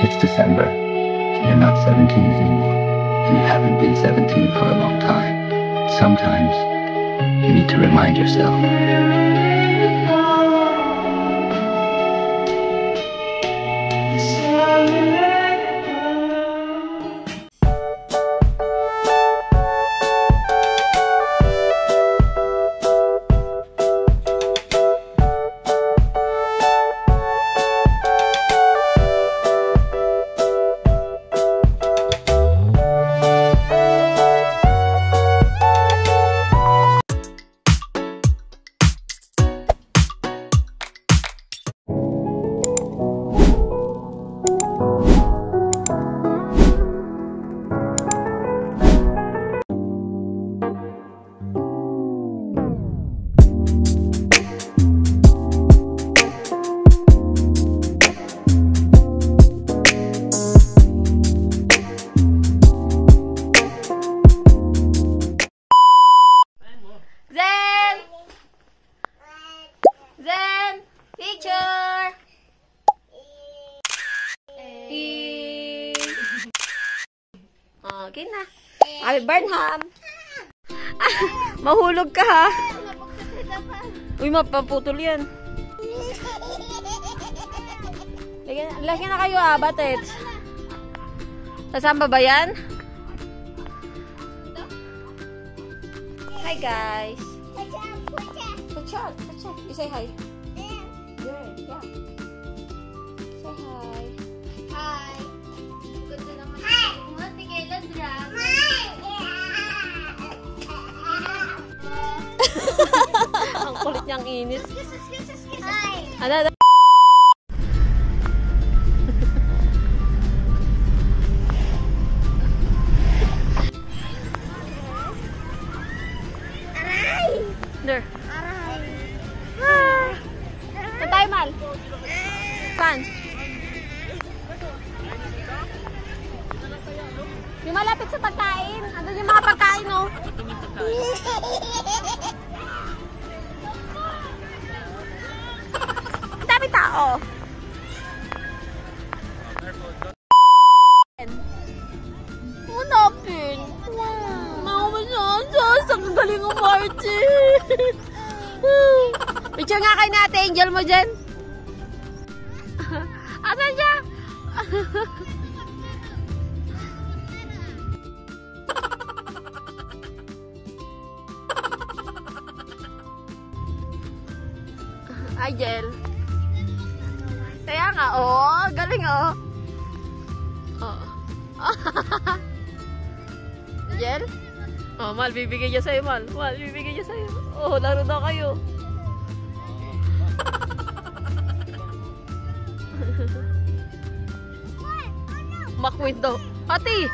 It's December. You're not 17 anymore. And you haven't been 17 for a long time. Sometimes, you need to remind yourself. Okay na. Abi Burnham. Mahulog ka ha. Uy, mapaputol yan. Lagyan na kayo batets. Sasamba ba yan? Hi guys. Pachal. You say hi. Good. Yeah. Say hi. Hi. Ganda naman. Hi. Ang kulit niyang inis. Hi. Ano? Aray. There. Aray. Saan tayo, Mal? Saan? Yung malapit sa pagkain. Andun yung mga pagkain, oh. Ang dami tao. Unapin. Mamamasasas. Ang galing ang Marty. Picture nga kayo natin, angel mo dyan. Asan siya? Angel. Kaya nga, oh. Galing, oh. Oh. Angel? Oh, Mal, bibigay niya sa'yo, Mal. Mal, bibigay niya sa'yo. Oh, laro daw kayo. Makwin daw. Ati!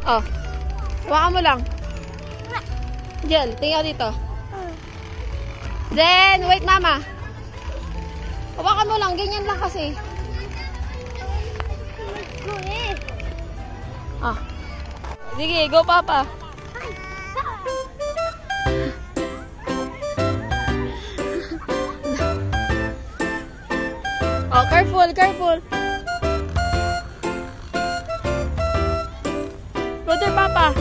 Oh. Hawakan mo lang. Jel, tingnan dito. Zen, wait mama. Hawakan mo lang, ganyan lang kasi. Ah. Sige, go papa. Careful, careful. Go there, Papa.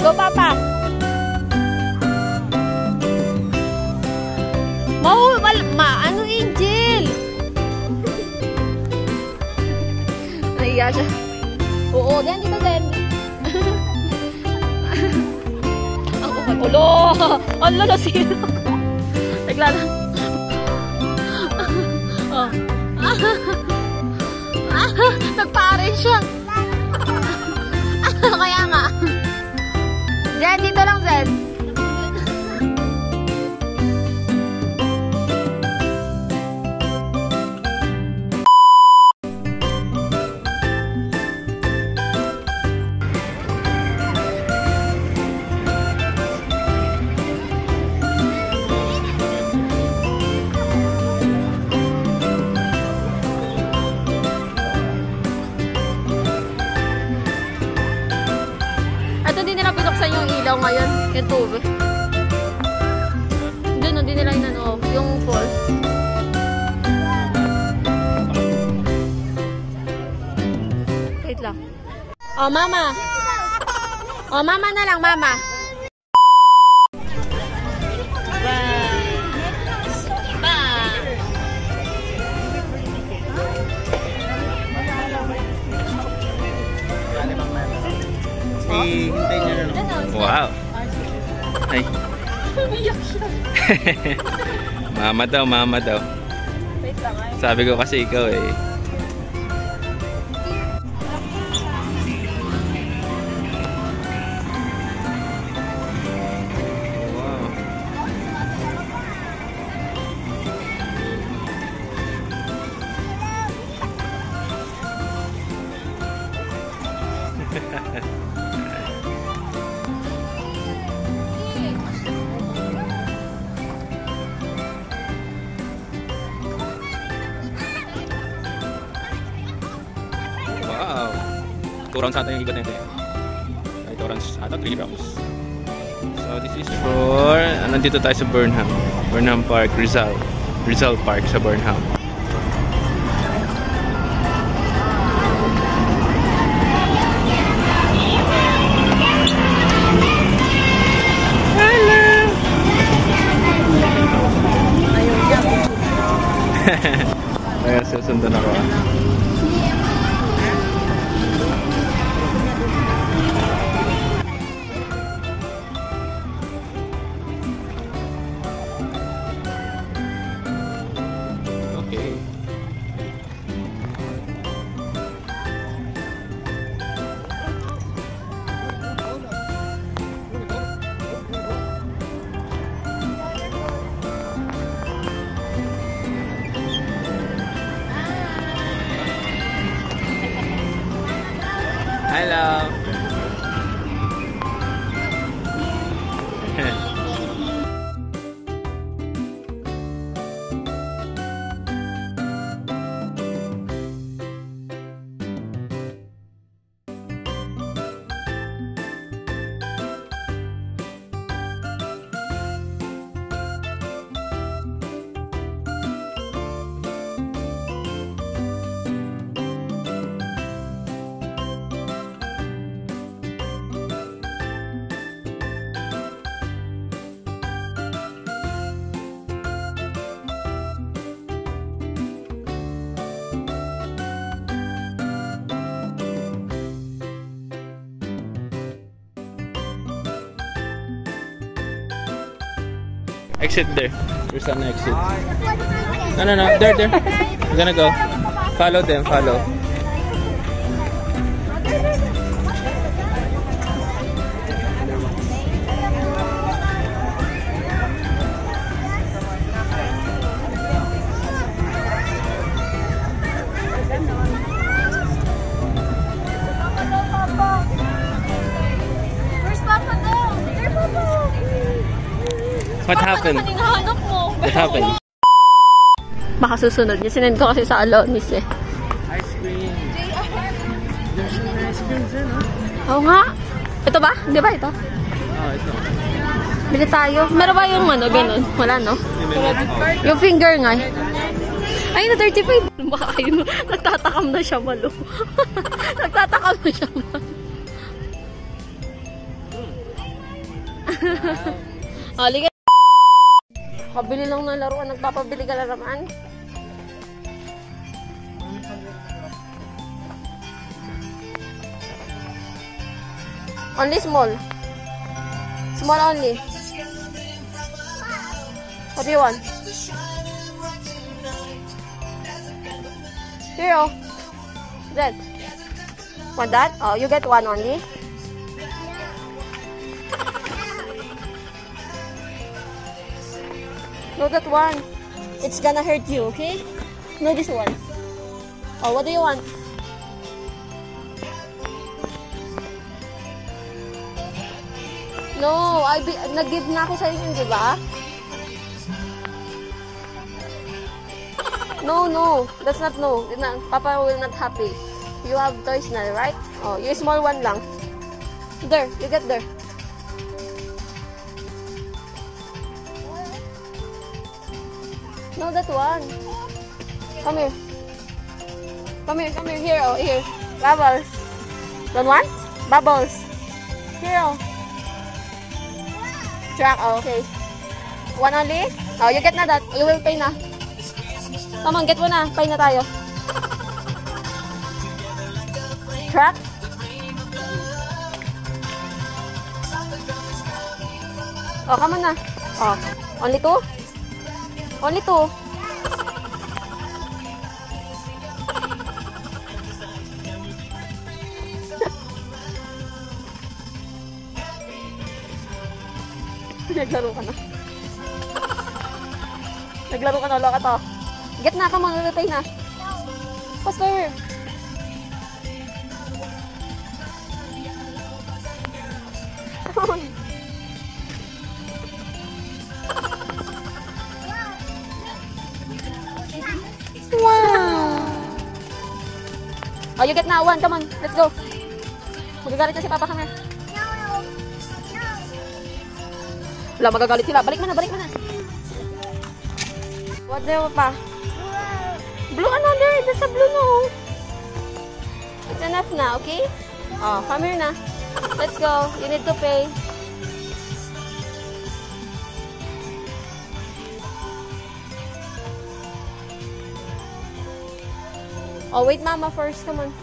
Go, Papa. Ano, Angel? Nahiya siya. Oo, din, dito din. Ang kupal. Ulo! Ulo, nasira. Tagla lang. Oh. Nagpa-rin siya. Kaya nga. Zen, dito lang, Zen. At hindi nila pinuksan yung ilaw ngayon, yung tubig. Doon, hindi nila yung fall. Wait lang. Oh, Mama. Oh, Mama na lang, Mama. Hintay niya na lang. Wow. Ay. Mama daw, mama daw. Sabi ko kasi ikaw eh. Wow. Wow. 2 rounds ata yung ikot nito. Ay, 2 rounds ata, 3 rounds. So this is for, nandito tayo sa Burnham. Burnham Park, Rizal. Rizal Park sa Burnham. Kaya susundan ako. Okay. Hello. Exit there. There's an exit. No, no, no. There, there. We're gonna go. Follow them, follow. What happened? What happened? Baka susunod niya. Sinend ko kasi sa Alonis eh. Ice cream. There's some ice cream dyan, Oo nga. Ito ba? Di ba ito? Ito. Bili tayo. Meron ba yung ano, ganun? Wala, no? Yung finger nga. Ay, na 35. Baka yun. Nagtatakam na siya, malo. Nagtatakam na siya, malo. Liga. Kabili lang ng laruan. Nagpapabili ka na naman. Only small. Small only. What do you want? Here, oh. That. Want that? Oh, you get one only. No, that one. It's gonna hurt you, okay? No, this one. Oh, what do you want? No, nag-give na ako sa inyo, di ba? No, no. That's not no. Papa will not happy. You have toys na, right? Oh, you small one lang. There, you get there. No, that one. Come here. Come here, come here. Here, oh, here. Bubbles. Don't want? Bubbles. Here, oh. Track, oh, okay. One only? Oh, you get na that. You will pay na. Come on, get mo na. Pay na tayo. Track? Oh, come on na. Oh, only two? Only two. Naglaro ka na. Naglaro ka na, loka to. Get na, come on, repay na. Faster. Come on. Wow. Oh, you get na one. Come on, let's go. Magagalit na si Papa, come here. Wala, magagalit sila. Balik mo na, balik mo na. What do you pa? Blue another. That's a blue no. It's enough na, okay? Oh, come here na. Let's go. You need to pay. Oh, wait, Mama first. Come on.